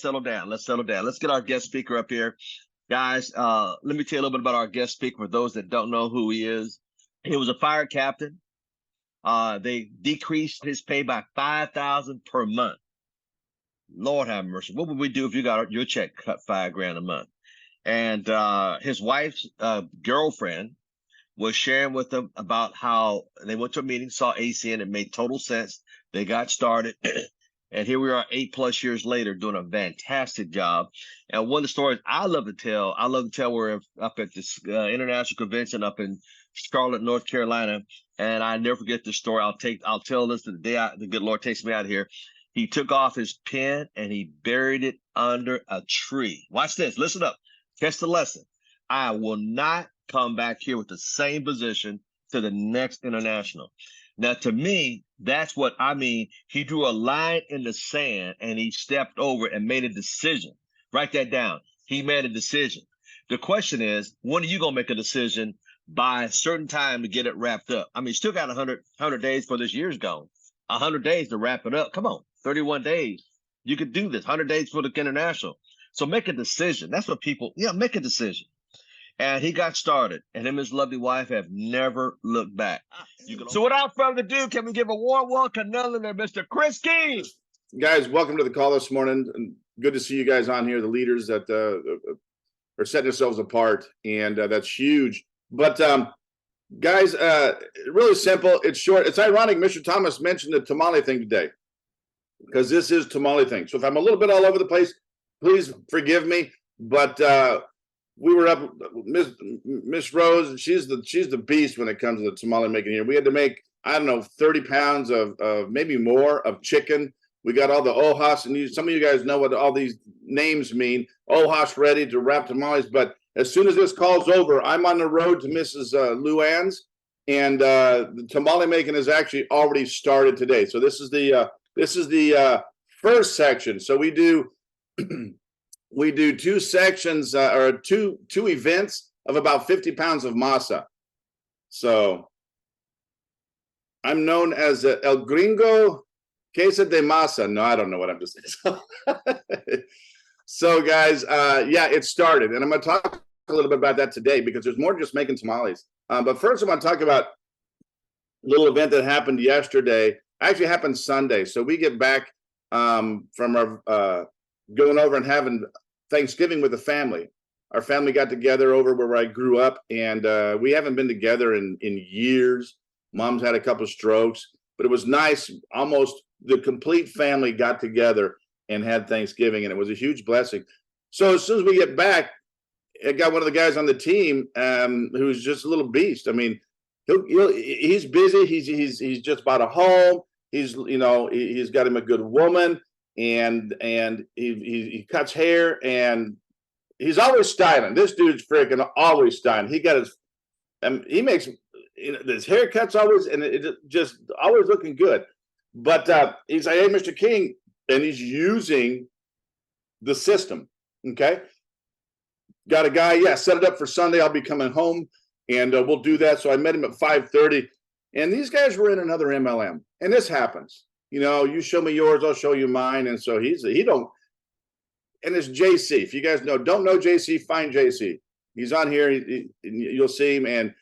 settle down. Let's settle down. Let's get our guest speaker up here. Guys, let me tell you a little bit about our guest speaker for those that don't know who he is. He was a fire captain. They decreased his pay by $5,000 per month. Lord have mercy. What would we do if you got your check cut $5,000 a month? And his wife's girlfriend was sharing with him about how they went to a meeting, saw ACN, it made total sense. They got started. And here we are 8+ years later doing a fantastic job. And one of the stories I love to tell we're up at this international convention up in Charlotte, North Carolina. And I never forget this story. I'll tell this the day the good Lord takes me out of here. He took off his pen and he buried it under a tree. Watch this. Listen up. Catch the lesson. I will not come back here with the same position to the next international. Now, to me, that's what I mean. He drew a line in the sand and he stepped over and made a decision. Write that down. He made a decision. The question is, when are you going to make a decision by a certain time to get it wrapped up? I mean, still got 100 days for this year's gone. 100 days to wrap it up. Come on, 31 days. You could do this. 100 days for the international. So make a decision. That's what people, make a decision. And he got started, and him and his lovely wife have never looked back. So without further ado, can we give a warm welcome to Mr. Chris King? Guys, welcome to the call this morning. And good to see you guys on here, the leaders that are setting themselves apart, and that's huge. But guys, really simple. It's short. It's ironic Mr. Thomas mentioned the tamale thing today, because this is tamale thing. So if I'm a little bit all over the place, please forgive me. But we were up, Miss Rose, she's the beast when it comes to the tamale making here. We had to make, I don't know, 30 pounds of maybe more of chicken. We got all the ojos, and some of you guys know what all these names mean. Ojos ready to wrap tamales. But as soon as this call's over, I'm on the road to Mrs. Luann's, and the tamale making has actually already started today. So this is the first section. So we do we do two sections or two events of about 50 pounds of masa. So I'm known as El Gringo Queso de Masa. No, I don't know what I'm just saying. So guys, yeah, it started. And I'm going to talk a little bit about that today, because there's more than just making tamales. But first I want to talk about a little event that happened yesterday. Actually happened Sunday. So we get back from our going over and having Thanksgiving with the family. Our family got together over where I grew up, and we haven't been together in years. Mom's had a couple of strokes, but it was nice. Almost the complete family got together and had Thanksgiving, and it was a huge blessing. So as soon as we get back, I got one of the guys on the team who's just a little beast. I mean, he's busy. He's just bought a home. He's got him a good woman. And he cuts hair, and he's always styling. This dude's freaking always styling. He got he makes his haircuts always, and it just always looking good. But he's like, hey, Mr. King, and he's using the system. Okay, got a guy. Set it up for Sunday. I'll be coming home, and we'll do that. So I met him at 5:30, and these guys were in another MLM, and this happens. You show me yours, I'll show you mine. And so and it's JC. If you guys don't know JC, find JC. He's on here. You'll see him, and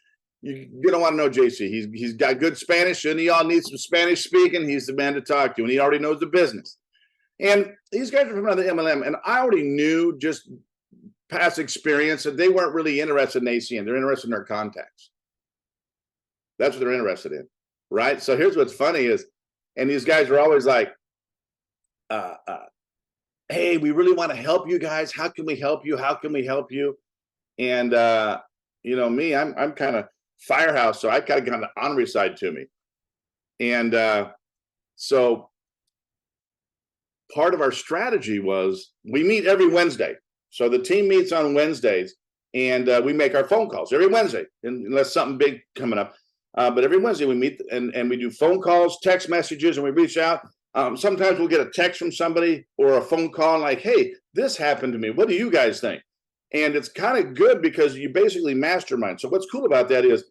you don't want to know JC. He's got good Spanish, and y'all need some Spanish speaking. He's the man to talk to, and he already knows the business. And these guys are from another MLM, and I already knew just past experience that they weren't really interested in ACN. They're interested in their contacts. That's what they're interested in, right? So here's what's funny is, and these guys are always like, hey, we really want to help you guys. How can we help you? How can we help you? And, me, I'm kind of firehouse, so I got to get on the honorary side to me. And so part of our strategy was we meet every Wednesday. So the team meets on Wednesdays, and we make our phone calls every Wednesday, unless something big coming up. But every Wednesday we meet and we do phone calls, text messages, and we reach out. Sometimes we'll get a text from somebody or a phone call like, hey, this happened to me. What do you guys think? And it's kind of good because you basically mastermind. So what's cool about that is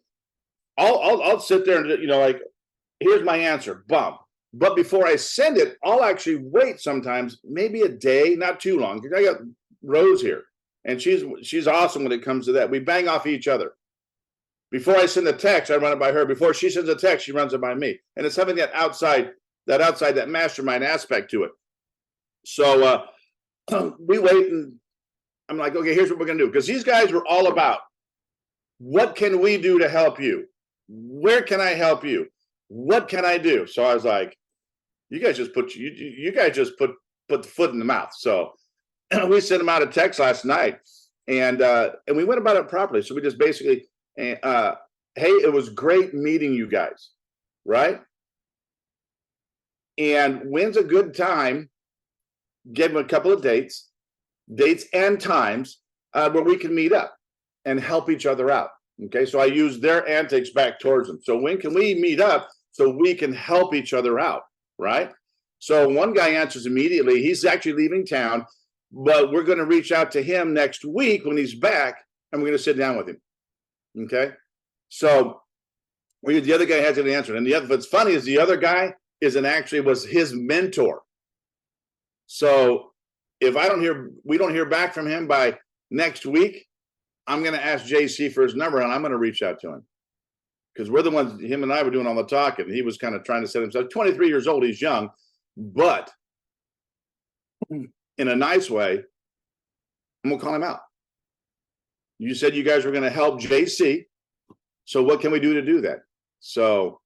I'll sit there and, like, here's my answer. Bum. But before I send it, I'll actually wait sometimes, maybe a day, not too long. Because I got Rose here, and she's awesome when it comes to that. We bang off each other. Before I send a text, I run it by her. Before she sends a text, she runs it by me. And it's having that mastermind aspect to it. So we wait, and I'm like, okay, here's what we're gonna do. Because these guys were all about, what can we do to help you? Where can I help you? What can I do? So I was like, you guys just put the foot in the mouth. So we sent them out a text last night, and we went about it properly. So we just basically, hey, it was great meeting you guys, right? And when's a good time? Give them a couple of dates and times where we can meet up and help each other out. Okay, so I use their antics back towards them. So when can we meet up so we can help each other out, right? So one guy answers immediately. He's actually leaving town, but we're going to reach out to him next week when he's back, and we're going to sit down with him. Okay, so the other guy hasn't answered, and what's funny is the other guy was his mentor. So if we don't hear back from him by next week, I'm going to ask JC for his number, and I'm going to reach out to him, because we're the ones, him and I were doing all the talking. He was kind of trying to set himself, 23 years old, he's young, but in a nice way, I'm going to call him out. You said you guys were going to help JC. So what can we do to do that? So,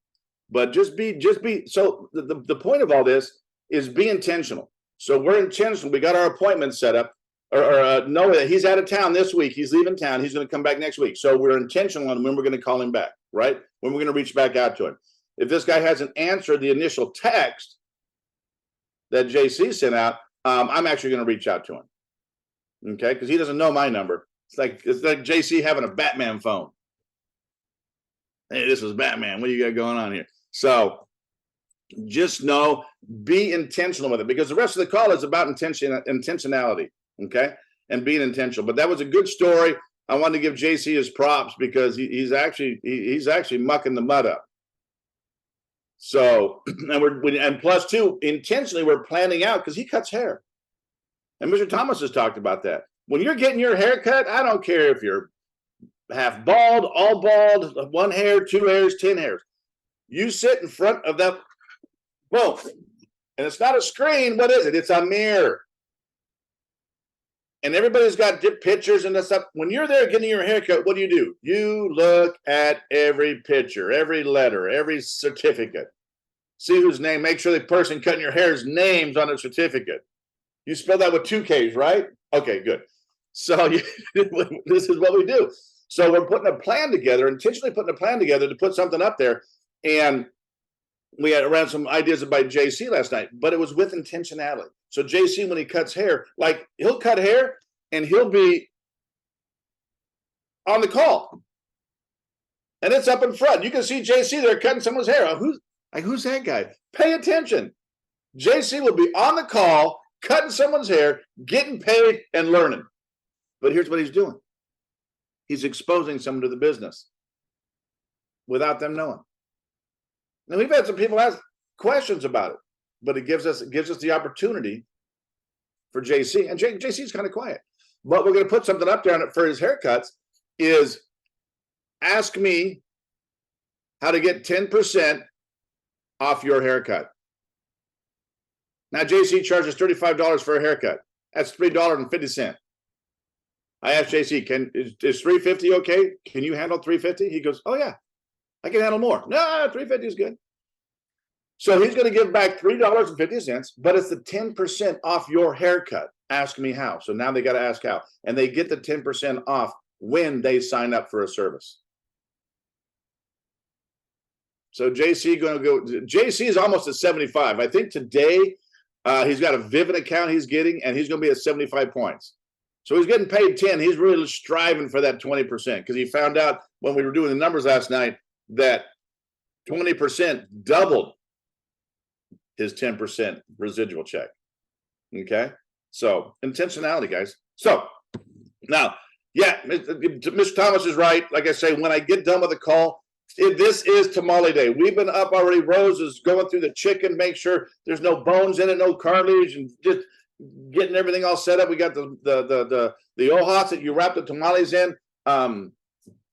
but just be, so the point of all this is be intentional. So we're intentional. We got our appointment set up, or know that he's out of town this week. He's leaving town. He's going to come back next week. So we're intentional on when we're going to call him back, right? When we're going to reach back out to him. If this guy hasn't answered the initial text that JC sent out, I'm actually going to reach out to him. Okay, because he doesn't know my number. It's like JC having a Batman phone. Hey, this is Batman. What do you got going on here? So just know, be intentional with it, because the rest of the call is about intentionality. Okay, and being intentional. But that was a good story. I wanted to give JC his props, because he's actually mucking the mud up. So, and plus two, intentionally we're planning out, because he cuts hair. And Mr. Thomas has talked about that. When you're getting your hair cut, I don't care if you're half bald, all bald, 1 hair, 2 hairs, 10 hairs. You sit in front of that, boom, and it's not a screen. What is it? It's a mirror. And everybody's got pictures and stuff. When you're there getting your haircut, what do? You look at every picture, every letter, every certificate. See whose name. Make sure the person cutting your hair's name's on the certificate. You spell that with 2 Ks, right? Okay, good. So this is what we do. So we're putting a plan together, intentionally putting a plan together to put something up there. And we had around some ideas by JC last night, but it was with intentionality. So JC, when he cuts hair, like he'll cut hair and he'll be on the call. And it's up in front. You can see JC there cutting someone's hair. Who's that guy? Pay attention. JC will be on the call, cutting someone's hair, getting paid, and learning. But here's what he's doing. He's exposing someone to the business without them knowing. Now, we've had some people ask questions about it, but it gives us the opportunity for JC. And JC's kind of quiet. But we're going to put something up there for his haircuts is ask me how to get 10% off your haircut. Now, JC charges $35 for a haircut. That's $3.50. I asked JC, is $3.50 okay? Can you handle $3.50? He goes, oh yeah, I can handle more. No, $3.50 is good. So he's going to give back $3.50, but it's the 10% off your haircut. Ask me how. So now they got to ask how. And they get the 10% off when they sign up for a service. So JC is almost at 75. I think today he's got a Vivint account he's getting, and he's going to be at 75 points. So he's getting paid 10. He's really striving for that 20%, because he found out when we were doing the numbers last night that 20% doubled his 10% residual check. Okay. So intentionality, guys. So now, yeah, Mr. Thomas is right. Like I say, when I get done with the call, This is tamale day. We've been up already. Rose is going through the chicken, make sure there's no bones in it, no cartilage, and just getting everything all set up. We got the ojos that you wrap the tamales in,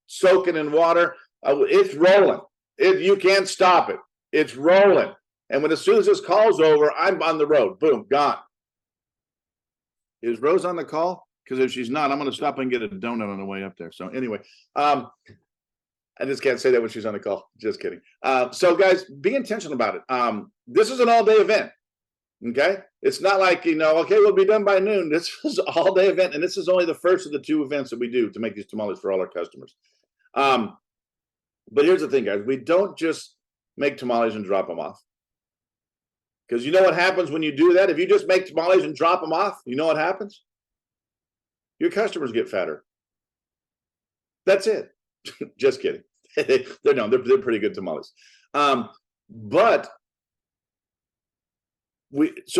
soaking in water. It's rolling. You can't stop it. It's rolling. And as soon as this call's over, I'm on the road. Boom, gone. Is Rose on the call? Because if she's not, I'm going to stop and get a donut on the way up there. So anyway, I just can't say that when she's on the call. Just kidding. So guys, be intentional about it. This is an all-day event. Okay, it's not like, okay, we'll be done by noon. This is an all-day event, and this is only the first of the 2 events that we do to make these tamales for all our customers. But here's the thing, guys. We don't just make tamales and drop them off. Because you know what happens when you do that? If you just make tamales and drop them off, you know what happens? Your customers get fatter. That's it. Just kidding. They're pretty good tamales. So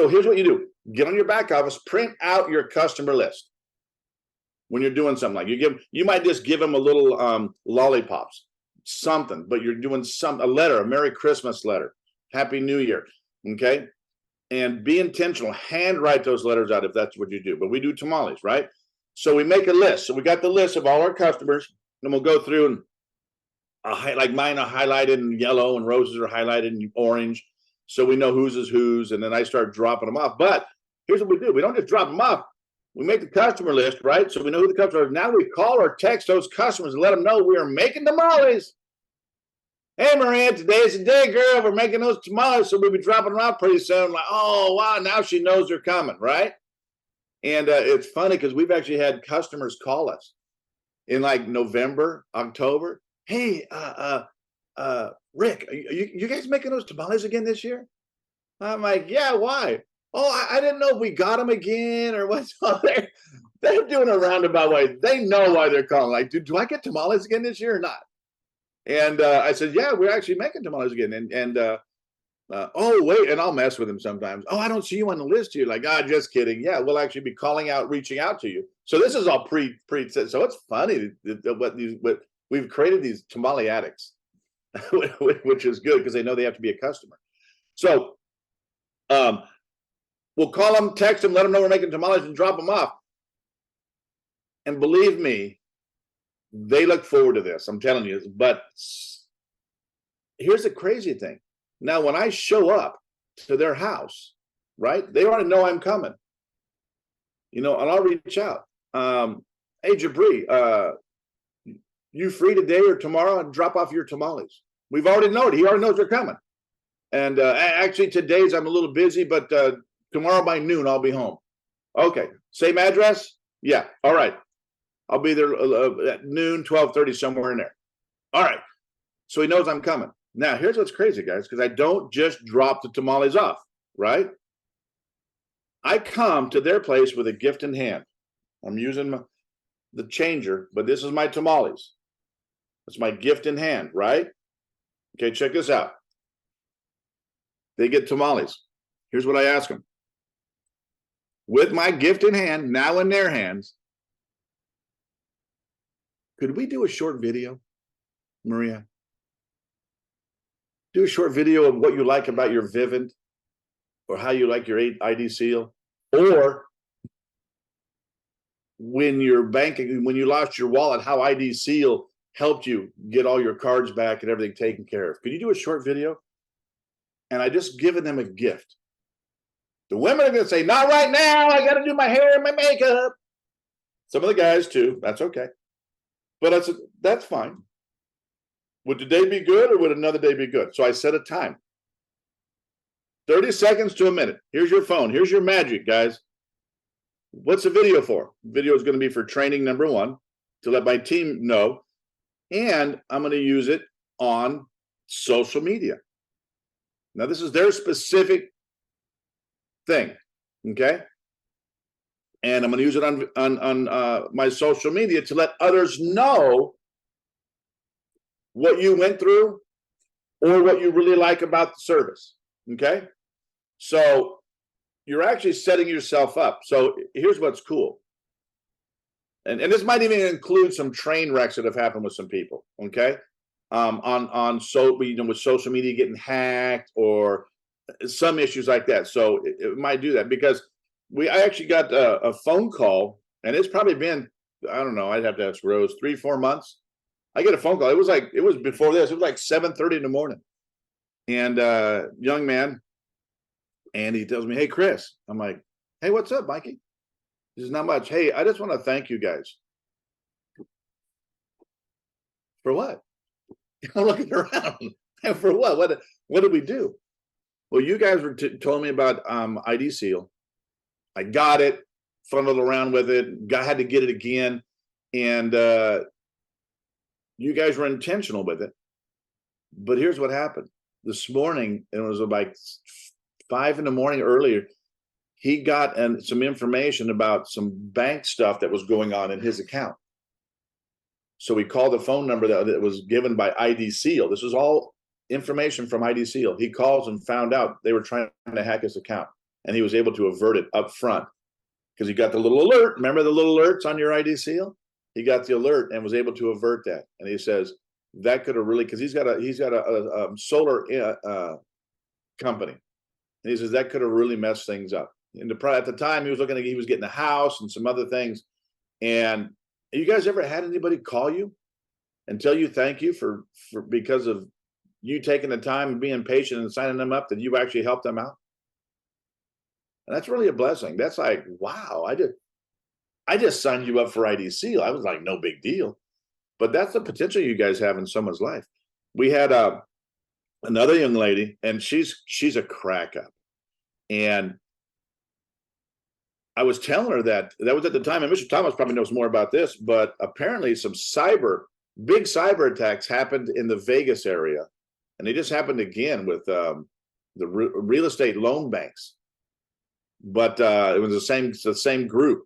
here's what you do. Get on your back office, print out your customer list. When you're doing something like you might just give them a little lollipops, something, but you're doing a letter, a Merry Christmas letter, Happy New Year. Okay. And be intentional. Handwrite those letters out if that's what you do. But we do tamales, right? So we make a list. So we got the list of all our customers, and we'll go through and like mine are highlighted in yellow and Rose's are highlighted in orange. So we know whose is whose, and then I start dropping them off. But here's what we do. We don't just drop them off. We make the customer list, right? So we know who the customer is. Now we call or text those customers and let them know we are making tamales. Hey, Maria, today's the day, girl. We're making those tamales, so we'll be dropping them off pretty soon. Like, oh, wow, now she knows they're coming, right? And it's funny because we've actually had customers call us in like November, October. Hey, Rick, are you guys making those tamales again this year? I'm like, yeah, why? Oh, I didn't know if we got them again or what's on there. They're doing a roundabout way. They know why they're calling. Like, do I get tamales again this year or not? And I said, yeah, we're actually making tamales again. Oh, wait, and I'll mess with them sometimes. Oh, I don't see you on the list here. Like, just kidding. Yeah, we'll actually be calling out, reaching out to you. So this is all pre. So it's funny what we've created these tamale addicts, which is good because they know they have to be a customer. So we'll call them, text them, let them know we're making tamales and drop them off. And believe me, they look forward to this. I'm telling you. But here's the crazy thing. Now, when I show up to their house, right, they already know I'm coming. And I'll reach out. Hey, Jabri, you free today or tomorrow and drop off your tamales? We've already known it. He already knows they're coming. And actually, today's I'm a little busy, but tomorrow by noon, I'll be home. Okay. Same address? Yeah. All right. I'll be there at noon, 12:30, somewhere in there. All right. So he knows I'm coming. Now, here's what's crazy, guys, because I don't just drop the tamales off, right? I come to their place with a gift in hand. I'm using the changer, but this is my tamales. It's my gift in hand, right? Okay, check this out. They get tamales. Here's what I ask them. With my gift in hand, now in their hands, could we do a short video, Maria? Do a short video of what you like about your Vivint or how you like your ID Seal, or when you lost your wallet, how ID Seal helped you get all your cards back and everything taken care of. Could you do a short video? And I just given them a gift. The women are going to say, not right now. I got to do my hair and my makeup. Some of the guys too. That's okay. But I said, that's fine. Would today be good or would another day be good? So I set a time. 30 seconds to a minute. Here's your phone. Here's your magic, guys. What's the video for? Video is going to be for training, number one, to let my team know. And I'm going to use it on social media. Now, this is their specific thing, okay? And I'm going to use it on my social media to let others know what you went through or what you really like about the service, okay? So you're actually setting yourself up. So here's what's cool. And this might even include some train wrecks that have happened with some people, okay? with social media getting hacked or some issues like that. So it might do that because I actually got a phone call, and it's probably been, I don't know, I'd have to ask Rose, 3-4 months. I get a phone call. It was before this. It was like 7:30 in the morning, and young man, and he tells me, "Hey, Chris." I'm like, "Hey, what's up, Mikey?" He says, "Not much. Hey, I just want to thank you guys." For what? I'm looking around. For what? What did we do? Well, you guys were told me about ID Seal. I got it, funneled around with it, had to get it again, and you guys were intentional with it. But here's what happened. This morning, it was like 5 in the morning earlier, he got some information about some bank stuff that was going on in his account. So we called the phone number that was given by ID Seal. This was all information from ID Seal. He calls and found out they were trying to hack his account, and he was able to avert it up front because he got the little alert. Remember the little alerts on your ID Seal? He got the alert and was able to avert that. And he says that could have really, because he's got a solar company, and he says that could have really messed things up. And at the time he was getting a house and some other things. And you guys ever had anybody call you and tell you thank you for because of you taking the time and being patient and signing them up, that you actually helped them out? And that's really a blessing. That's like, wow, I just signed you up for ID Seal. I was like, no big deal. But that's the potential you guys have in someone's life. We had another young lady, and she's a crack up. And I was telling her that was at the time, and Mr. Thomas probably knows more about this, but apparently some big cyber attacks happened in the Vegas area. And they just happened again with the real estate loan banks. But it was the same group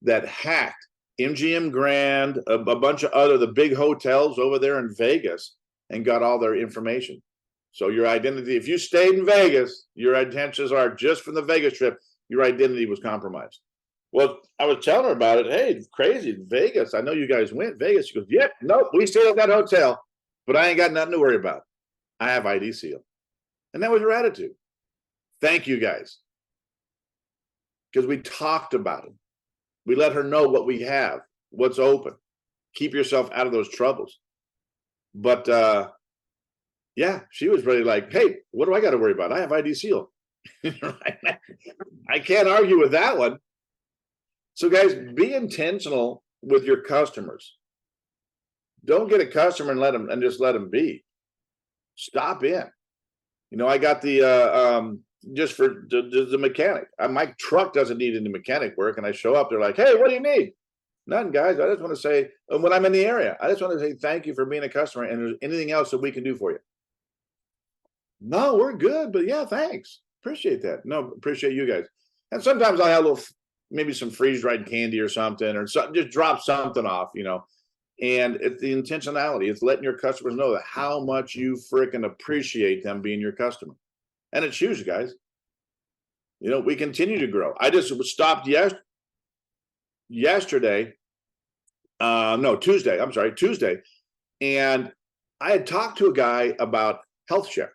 that hacked MGM Grand, a bunch of the big hotels over there in Vegas, and got all their information. So your identity, if you stayed in Vegas, your intentions are just from the Vegas trip, your identity was compromised. Well, I was telling her about it. Hey, crazy, Vegas. I know you guys went Vegas. She goes, yep, nope, we stayed at that hotel, but I ain't got nothing to worry about. I have ID Seal. And that was her attitude. Thank you guys. Because we talked about it. We let her know what we have, what's open. Keep yourself out of those troubles. But yeah, she was really like, hey, what do I got to worry about? I have ID Seal. I can't argue with that one. So guys, be intentional with your customers. Don't get a customer and just let them be. Stop in. You know, I got the just for the mechanic. My truck doesn't need any mechanic work, and I show up. They're like, "Hey, what do you need?" Nothing, guys. I just want to say, when I'm in the area, I just want to say thank you for being a customer. And there's anything else that we can do for you? No, we're good, but yeah, thanks. Appreciate that. No, appreciate you guys. And sometimes I'll have maybe some freeze dried candy or something, or just drop something off, you know. And it's the intentionality. It's letting your customers know that how much you freaking appreciate them being your customer. And it's huge, guys. You know, we continue to grow. I just stopped Tuesday. And I had talked to a guy about HealthShare.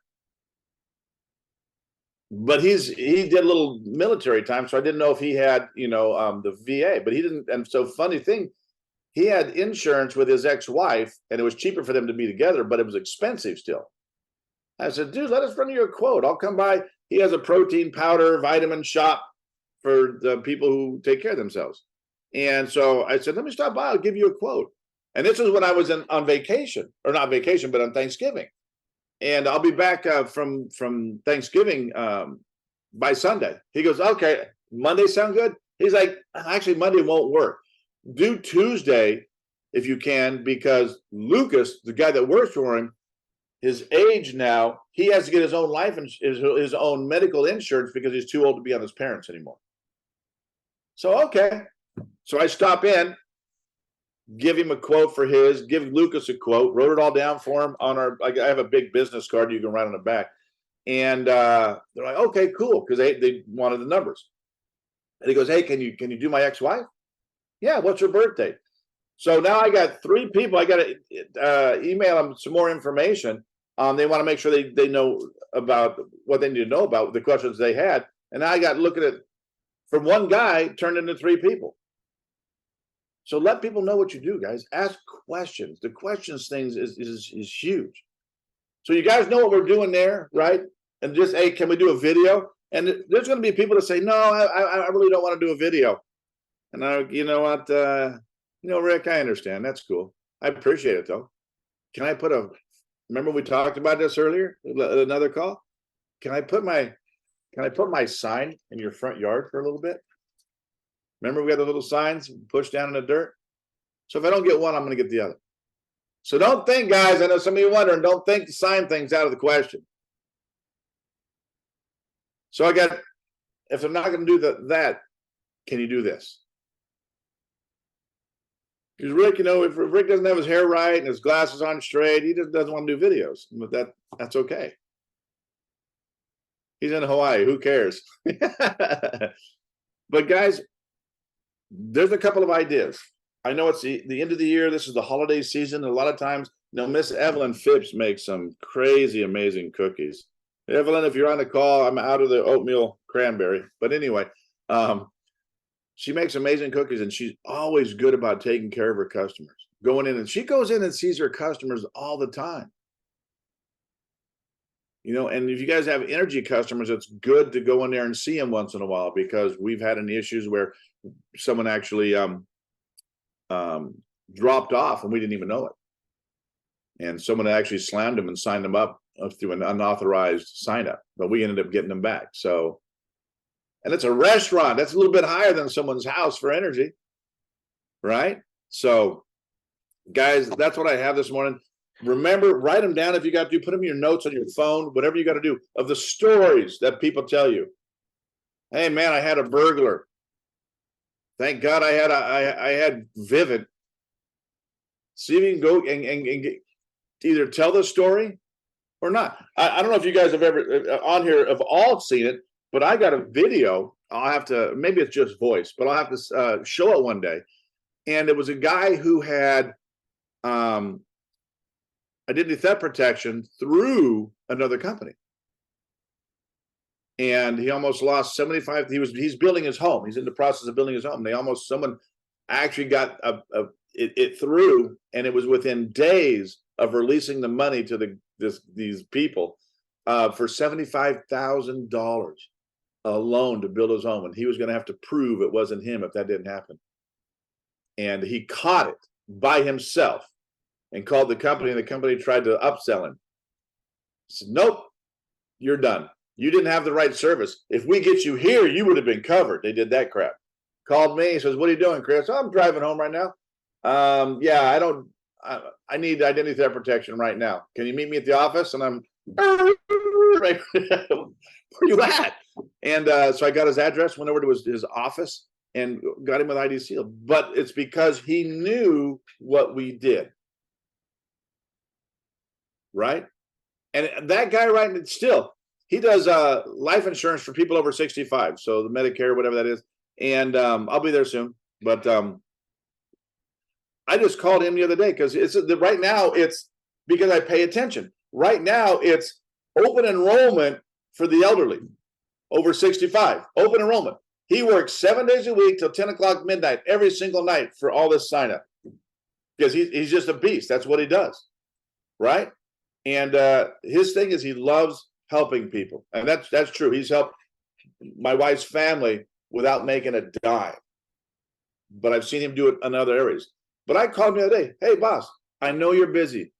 But he did a little military time, so I didn't know if he had, the VA, but he didn't. And so funny thing, he had insurance with his ex-wife, and it was cheaper for them to be together, but it was expensive still. I said, dude, let us run you a quote. I'll come by. He has a protein powder vitamin shop for the people who take care of themselves. And so I said, let me stop by. I'll give you a quote. And this was when I was on vacation, or not vacation, but on Thanksgiving. And I'll be back from Thanksgiving by Sunday. He goes, okay, Monday sound good? He's like, actually, Monday won't work. Do Tuesday if you can, because Lucas, the guy that works for him, his age now, he has to get his own his own medical insurance because he's too old to be on his parents anymore. So, okay. So I stop in, give him a quote for give Lucas a quote, wrote it all down for him I have a big business card you can write on the back. And they're like, okay, cool. Because they wanted the numbers. And he goes, hey, can you do my ex-wife? Yeah, what's her birthday? So now I got 3 people. I got to email them some more information. They want to make sure they know about what they need to know about the questions they had. And I got looking at from one guy turned into 3 people. So let people know what you do, guys. Ask questions. The questions things is huge. So you guys know what we're doing there, right? And just, hey, can we do a video? And there's going to be people that say, no, I really don't want to do a video. And you know what, Rick, I understand. That's cool. I appreciate it though. Can I put remember we talked about this earlier, another call? Can I put my sign in your front yard for a little bit? Remember we got the little signs pushed down in the dirt? So if I don't get one, I'm going to get the other. So don't think, guys, I know some of you wondering, don't think to sign things out of the question. So if I'm not going to do that, can you do this? Because Rick, if Rick doesn't have his hair right and his glasses on straight, he just doesn't want to do videos. But that's okay. He's in Hawaii. Who cares? But guys, there's a couple of ideas. I know it's the end of the year. This is the holiday season. A lot of times, Miss Evelyn Phipps makes some crazy, amazing cookies. Evelyn, if you're on the call, I'm out of the oatmeal cranberry. But anyway, she makes amazing cookies, and she's always good about taking care of her customers. Going in, and she goes in and sees her customers all the time. And if you guys have energy customers, it's good to go in there and see them once in a while, because we've had any issues where someone actually dropped off and we didn't even know it. And someone actually slammed them and signed them up through an unauthorized sign up, but we ended up getting them back. So, and it's a restaurant. That's a little bit higher than someone's house for energy, right? So, guys, that's what I have this morning. Remember, write them down if you got to. Put them in your notes on your phone, whatever you got to do, of the stories that people tell you. Hey, man, I had a burglar. Thank God I had Vivid. See if you can go and either tell the story or not. I don't know if you guys have ever on here have all seen it, but I got a video. I'll have to, maybe it's just voice, but I'll have to show it one day. And it was a guy who had identity theft protection through another company. And he almost lost 75. He's building his home. He's in the process of building his home. Someone actually got it through, and it was within days of releasing the money to these people for $75,000 alone to build his home. And he was going to have to prove it wasn't him if that didn't happen. And he caught it by himself and called the company, and the company tried to upsell him. He said, nope, you're done. You didn't have the right service. If we get you here, you would have been covered. They did that crap. Called me. He says, what are you doing, Chris? Oh, I'm driving home right now. Yeah, I need identity theft protection right now. Can you meet me at the office? And I'm, where you at? And so I got his address, went over to his office and got him with ID seal. But it's because he knew what we did. Right? And that guy right still, he does life insurance for people over 65. So the Medicare, whatever that is. And I'll be there soon. But I just called him the other day because right now it's because I pay attention. Right now it's open enrollment for the elderly over 65. Open enrollment. He works 7 days a week till 10 o'clock midnight every single night for all this sign up because he's just a beast. That's what he does. Right. And his thing is he loves helping people. And that's true. He's helped my wife's family without making a dime. But I've seen him do it in other areas. But I called him the other day. Hey, boss, I know you're busy.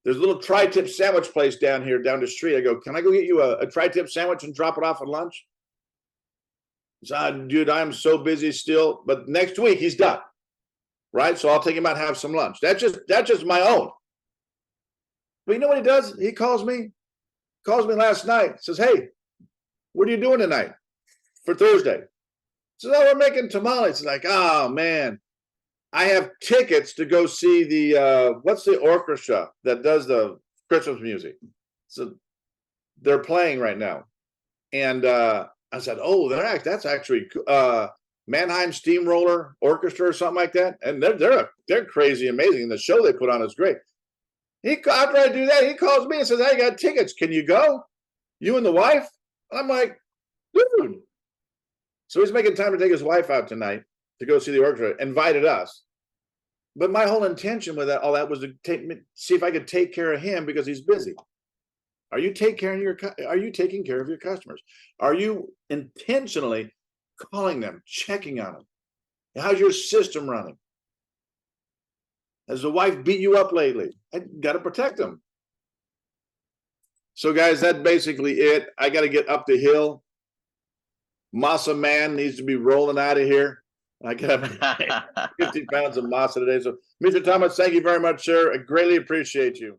There's a little tri-tip sandwich place down the street. I go, can I go get you a tri-tip sandwich and drop it off at lunch? He said, dude, I'm so busy still. But next week he's done. Right? So I'll take him out and have some lunch. That's just my own. But you know what he does? He calls me last night, says, hey, what are you doing tonight for Thursday? So we're making tamales. It's like, oh man, I have tickets to go see the what's the orchestra that does the Christmas music? So they're playing right now. And I said, oh, that's actually Mannheim Steamroller Orchestra or something like that, and they're crazy amazing. And the show they put on is great. After I do that, he calls me and says, "I got tickets. Can you go? You and the wife?" I'm like, dude. So he's making time to take his wife out tonight to go see the orchestra. Invited us. But my whole intention with all that was to see if I could take care of him because he's busy. Are you taking care of your customers? Are you intentionally calling them, checking on them? How's your system running? Has the wife beat you up lately? I got to protect them. So, guys, that's basically it. I got to get up the hill. Masa Man needs to be rolling out of here. I got 50 pounds of masa today. So, Mr. Thomas, thank you very much, sir. I greatly appreciate you.